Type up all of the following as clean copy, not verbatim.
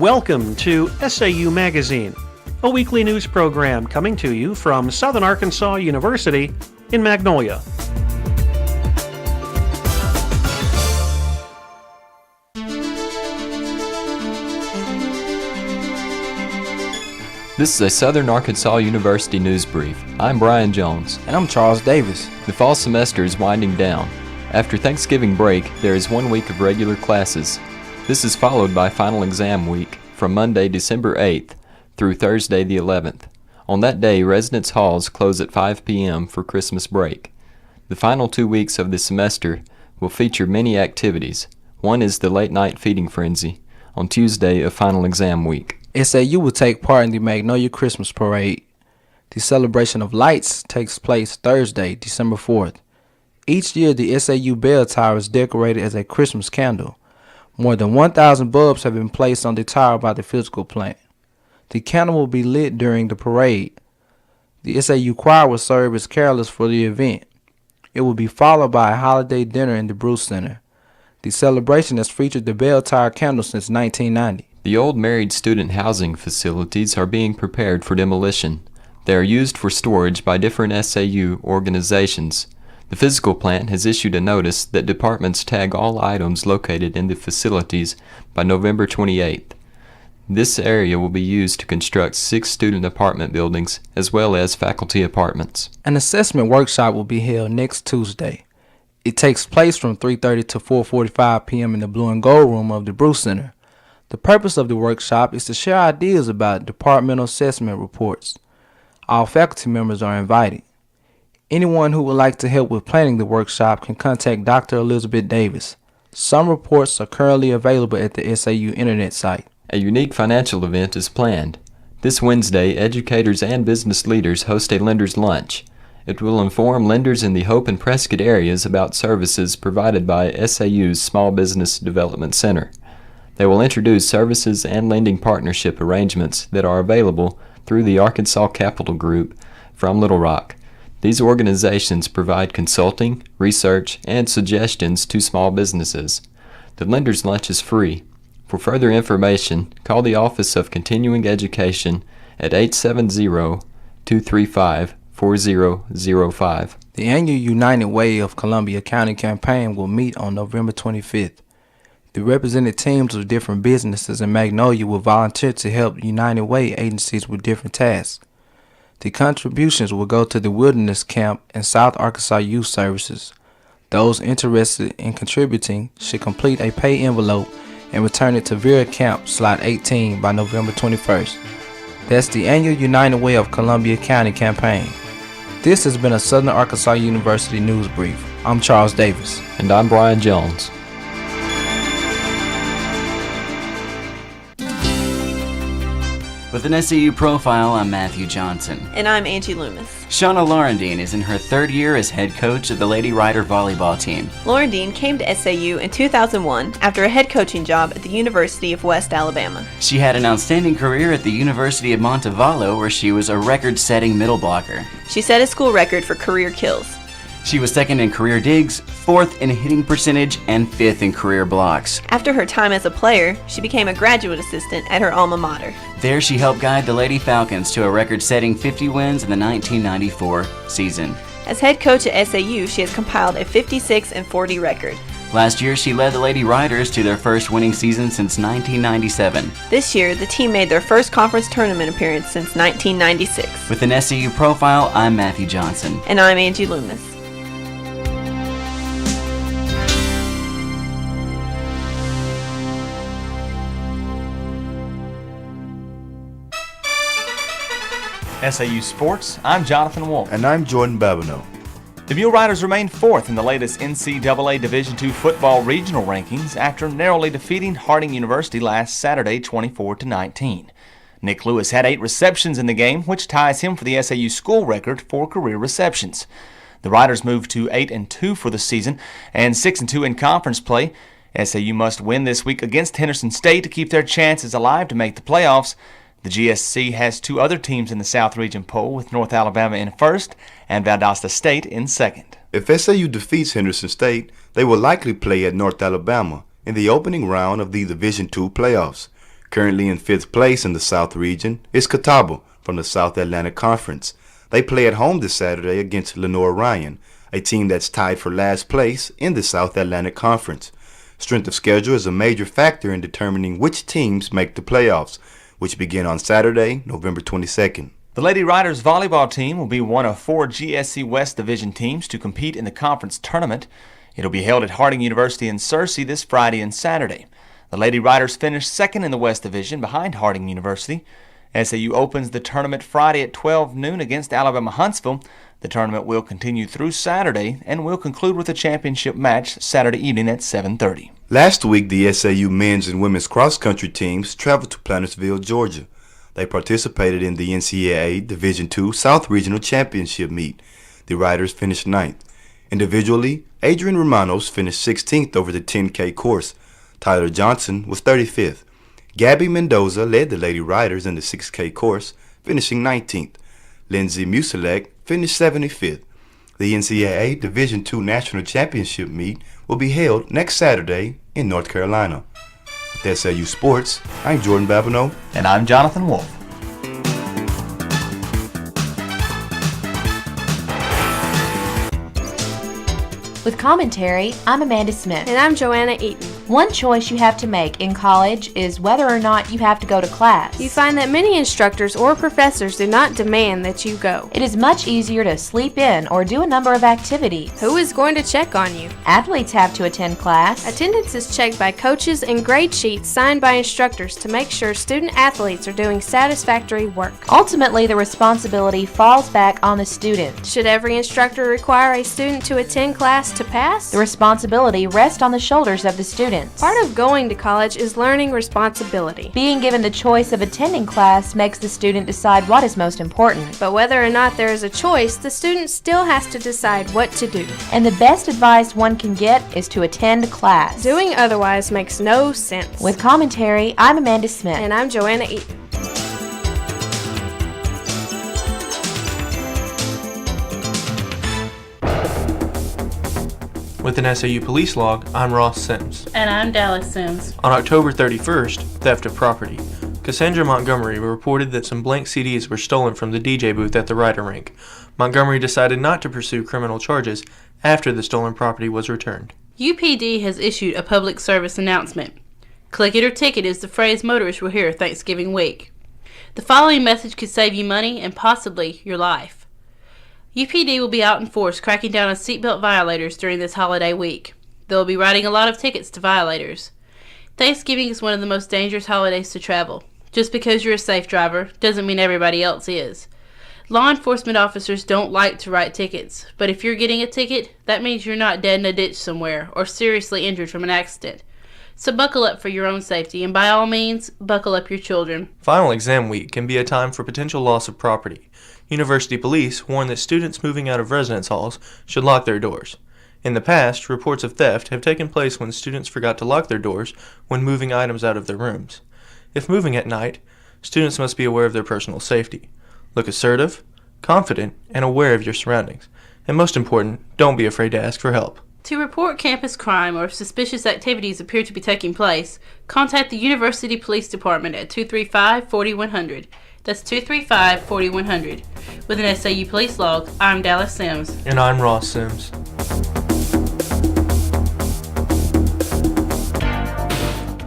Welcome to SAU Magazine, a weekly news program coming to you from Southern Arkansas University in Magnolia. This is a Southern Arkansas University news brief. I'm Brian Jones. And I'm Charles Davis. The fall semester is winding down. After Thanksgiving break, there is 1 week of regular classes. This is followed by final exam week from Monday, December 8th through Thursday the 11th. On that day, residence halls close at 5 p.m. for Christmas break. The final 2 weeks of the semester will feature many activities. One is the late night feeding frenzy on Tuesday of final exam week. SAU will take part in the Magnolia Christmas Parade. The celebration of lights takes place Thursday, December 4th. Each year, the SAU bell tower is decorated as a Christmas candle. More than 1,000 bulbs have been placed on the tower by the physical plant. The candle will be lit during the parade. The SAU choir will serve as carolers for the event. It will be followed by a holiday dinner in the Bruce Center. The celebration has featured the bell tower candle since 1990. The old married student housing facilities are being prepared for demolition. They are used for storage by different SAU organizations. The physical plant has issued a notice that departments tag all items located in the facilities by November 28th. This area will be used to construct 6 student apartment buildings as well as faculty apartments. An assessment workshop will be held next Tuesday. It takes place from 3:30 to 4:45 p.m. in the Blue and Gold room of the Bruce Center. The purpose of the workshop is to share ideas about departmental assessment reports. All faculty members are invited. Anyone who would like to help with planning the workshop can contact Dr. Elizabeth Davis. Some reports are currently available at the SAU internet site. A unique financial event is planned. This Wednesday, educators and business leaders host a lenders' lunch. It will inform lenders in the Hope and Prescott areas about services provided by SAU's Small Business Development Center. They will introduce services and lending partnership arrangements that are available through the Arkansas Capital Group from Little Rock. These organizations provide consulting, research, and suggestions to small businesses. The Lenders Lunch is free. For further information, call the Office of Continuing Education at 870-235-4005. The annual United Way of Columbia County campaign will meet on November 25th. The represented teams of different businesses in Magnolia will volunteer to help United Way agencies with different tasks. The contributions will go to the Wilderness Camp and South Arkansas Youth Services. Those interested in contributing should complete a pay envelope and return it to Vera Camp, Slot 18 by November 21st. That's the annual United Way of Columbia County campaign. This has been a Southern Arkansas University news brief. I'm Charles Davis. And I'm Brian Jones. With an SAU profile, I'm Matthew Johnson. And I'm Angie Loomis. Shauna Laurendine is in her 3rd year as head coach of the Lady Rider volleyball team. Laurendine came to SAU in 2001 after a head coaching job at the University of West Alabama. She had an outstanding career at the University of Montevallo, where she was a record-setting middle blocker. She set a school record for career kills. She was 2nd in career digs, 4th in hitting percentage, and 5th in career blocks. After her time as a player, she became a graduate assistant at her alma mater. There she helped guide the Lady Falcons to a record-setting 50 wins in the 1994 season. As head coach at SAU, she has compiled a 56-40 record. Last year, she led the Lady Riders to their first winning season since 1997. This year, the team made their first conference tournament appearance since 1996. With an SAU profile, I'm Matthew Johnson. And I'm Angie Loomis. SAU Sports, I'm Jonathan Wolfe. And I'm Jordan Babineau. The Mule Riders remain 4th in the latest NCAA Division II football regional rankings after narrowly defeating Harding University last Saturday 24-19. Nick Lewis had 8 receptions in the game, which ties him for the SAU school record for career receptions. The Riders moved to 8-2 for the season and 6-2 in conference play. SAU must win this week against Henderson State to keep their chances alive to make the playoffs. The GSC has 2 other teams in the South Region poll, with North Alabama in 1st and Valdosta State in 2nd. If SAU defeats Henderson State, they will likely play at North Alabama in the opening round of the Division II playoffs. Currently in 5th place in the South region is Catawba from the South Atlantic Conference. They play at home this Saturday against Lenoir-Ryan, a team that's tied for last place in the South Atlantic Conference. Strength of schedule is a major factor in determining which teams make the playoffs, which begin on Saturday, November 22nd. The Lady Riders volleyball team will be one of 4 GSC West Division teams to compete in the conference tournament. It'll be held at Harding University in Searcy this Friday and Saturday. The Lady Riders finished second in the West Division behind Harding University. SAU opens the tournament Friday at 12 noon against Alabama Huntsville. The tournament will continue through Saturday and will conclude with a championship match Saturday evening at 7:30. Last week, the SAU men's and women's cross-country teams traveled to Plantersville, Georgia. They participated in the NCAA Division II South Regional Championship meet. The Riders finished 9th. Individually, Adrian Romanos finished 16th over the 10K course. Tyler Johnson was 35th. Gabby Mendoza led the Lady Riders in the 6K course, finishing 19th. Lindsay Musilek finished 75th. The NCAA Division II National Championship meet will be held next Saturday in North Carolina. With SAU Sports, I'm Jordan Babineau. And I'm Jonathan Wolfe. With commentary, I'm Amanda Smith. And I'm Joanna Eaton. One choice you have to make in college is whether or not you have to go to class. You find that many instructors or professors do not demand that you go. It is much easier to sleep in or do a number of activities. Who is going to check on you? Athletes have to attend class. Attendance is checked by coaches and grade sheets signed by instructors to make sure student athletes are doing satisfactory work. Ultimately, the responsibility falls back on the student. Should every instructor require a student to attend class to pass? The responsibility rests on the shoulders of the students. Part of going to college is learning responsibility. Being given the choice of attending class makes the student decide what is most important. But whether or not there is a choice, the student still has to decide what to do. And the best advice one can get is to attend class. Doing otherwise makes no sense. With commentary, I'm Amanda Smith. And I'm Joanna Eaton. With an SAU police log, I'm Ross Sims. And I'm Dallas Sims. On October 31st, theft of property. Cassandra Montgomery reported that some blank CDs were stolen from the DJ booth at the Ryder rink. Montgomery decided not to pursue criminal charges after the stolen property was returned. UPD has issued a public service announcement. Click it or ticket is the phrase motorists will hear Thanksgiving week. The following message could save you money and possibly your life. UPD will be out in force cracking down on seatbelt violators during this holiday week. They will be writing a lot of tickets to violators. Thanksgiving is one of the most dangerous holidays to travel. Just because you're a safe driver doesn't mean everybody else is. Law enforcement officers don't like to write tickets, but if you're getting a ticket, that means you're not dead in a ditch somewhere or seriously injured from an accident. So buckle up for your own safety, and by all means, buckle up your children. Final exam week can be a time for potential loss of property. University police warn that students moving out of residence halls should lock their doors. In the past, reports of theft have taken place when students forgot to lock their doors when moving items out of their rooms. If moving at night, students must be aware of their personal safety. Look assertive, confident, and aware of your surroundings. And most important, don't be afraid to ask for help. To report campus crime or if suspicious activities appear to be taking place, contact the University Police Department at 235-4100. That's 235-4100. With an SAU police log, I'm Dallas Sims. And I'm Ross Sims.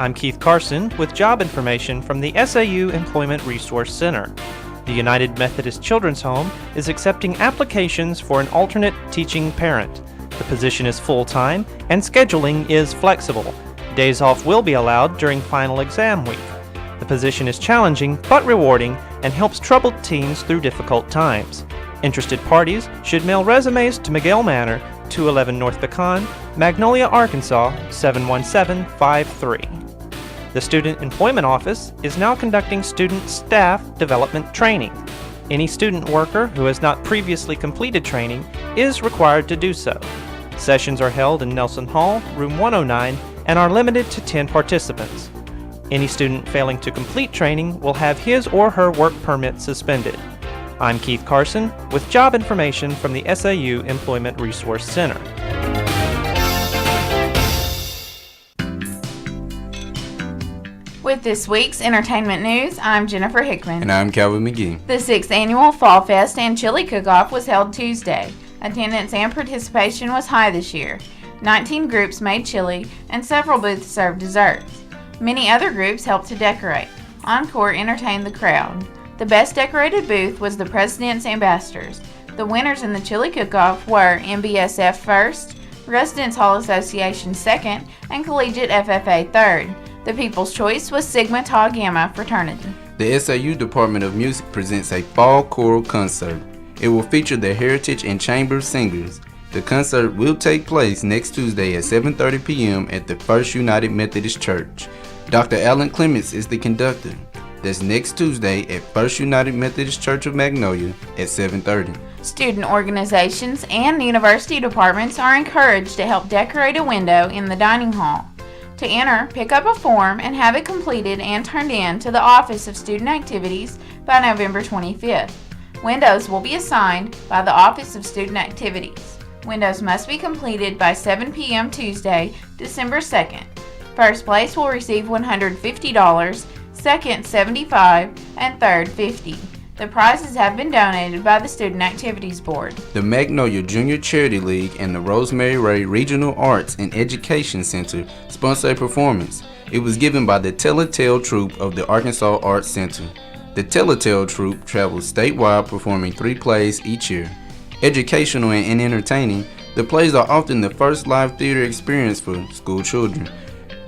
I'm Keith Carson with job information from the SAU Employment Resource Center. The United Methodist Children's Home is accepting applications for an alternate teaching parent. The position is full-time and scheduling is flexible. Days off will be allowed during final exam week. The position is challenging but rewarding and helps troubled teens through difficult times. Interested parties should mail resumes to Miguel Manor, 211 North Pecan, Magnolia, Arkansas, 71753. The Student Employment Office is now conducting student staff development training. Any student worker who has not previously completed training is required to do so. Sessions are held in Nelson Hall, room 109, and are limited to 10 participants. Any student failing to complete training will have his or her work permit suspended. I'm Keith Carson with job information from the SAU Employment Resource Center. With this week's entertainment news, I'm Jennifer Hickman. And I'm Calvin McGee. The 6th annual Fall Fest and Chili Cook-Off was held Tuesday. Attendance and participation was high this year. 19 groups made chili, and several booths served desserts. Many other groups helped to decorate. Encore entertained the crowd. The best decorated booth was the President's Ambassadors. The winners in the Chili Cook-Off were MBSF first, Residence Hall Association second, and Collegiate FFA third. The People's Choice was Sigma Tau Gamma Fraternity. The SAU Department of Music presents a fall choral concert. It will feature the Heritage and Chamber Singers. The concert will take place next Tuesday at 7:30 p.m. at the First United Methodist Church. Dr. Alan Clements is the conductor. That's next Tuesday at First United Methodist Church of Magnolia at 7:30. Student organizations and university departments are encouraged to help decorate a window in the dining hall. To enter, pick up a form and have it completed and turned in to the Office of Student Activities by November 25th. Windows will be assigned by the Office of Student Activities. Windows must be completed by 7 p.m. Tuesday, December 2nd. First place will receive $150, second $75, and third $50. The prizes have been donated by the Student Activities Board. The Magnolia Junior Charity League and the Rosemary Ray Regional Arts and Education Center sponsor a performance. It was given by the Telltale Troupe of the Arkansas Arts Center. The Telltale Troupe travels statewide performing 3 plays each year. Educational and entertaining, the plays are often the first live theater experience for school children.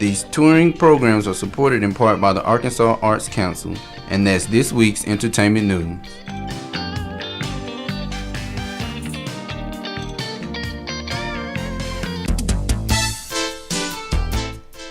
These touring programs are supported in part by the Arkansas Arts Council. And that's this week's entertainment news.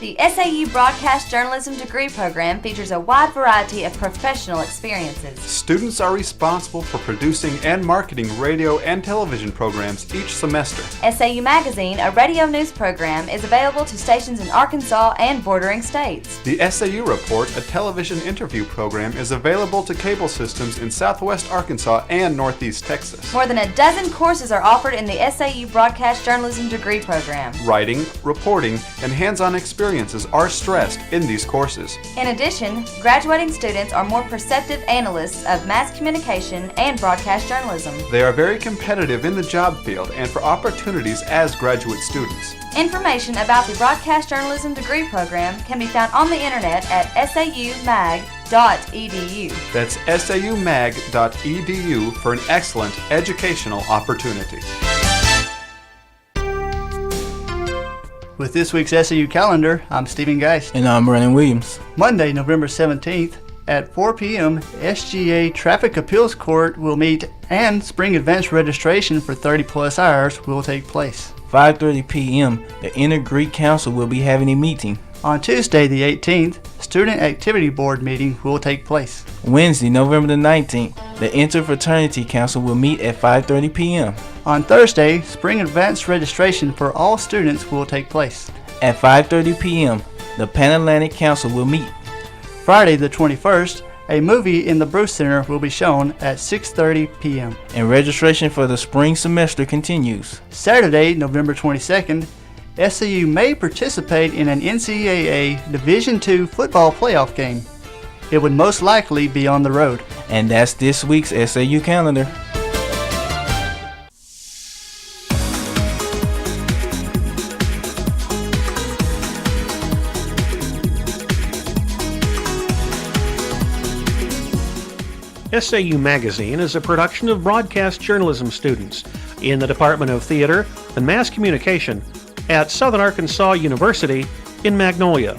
The SAU Broadcast Journalism degree program features a wide variety of professional experiences. Students are responsible for producing and marketing radio and television programs each semester. SAU Magazine, a radio news program, is available to stations in Arkansas and bordering states. The SAU Report, a television interview program, is available to cable systems in southwest Arkansas and northeast Texas. More than a dozen courses are offered in the SAU Broadcast Journalism degree program. Writing, reporting, and hands-on experiences are stressed in these courses. In addition, graduating students are more perceptive analysts of mass communication and broadcast journalism. They are very competitive in the job field and for opportunities as graduate students. Information about the Broadcast Journalism degree program can be found on the internet at saumag.edu. That's saumag.edu for an excellent educational opportunity. With this week's SAU calendar, I'm Stephen Geist. And I'm Brannon Williams. Monday, November 17th at 4 p.m., SGA Traffic Appeals Court will meet and spring advance registration for 30-plus hours will take place. 5:30 p.m., the Inner Greek Council will be having a meeting. On Tuesday, the 18th, Student Activity Board meeting will take place. Wednesday, November the 19th, the Interfraternity Council will meet at 5:30 p.m. On Thursday, spring advance registration for all students will take place. At 5:30 p.m., the Pan-Atlantic Council will meet. Friday, the 21st, a movie in the Bruce Center will be shown at 6:30 p.m. And registration for the spring semester continues. Saturday, November 22nd, SAU may participate in an NCAA Division II football playoff game. It would most likely be on the road. And that's this week's SAU calendar. SAU Magazine is a production of broadcast journalism students in the Department of Theater and Mass Communication at Southern Arkansas University in Magnolia.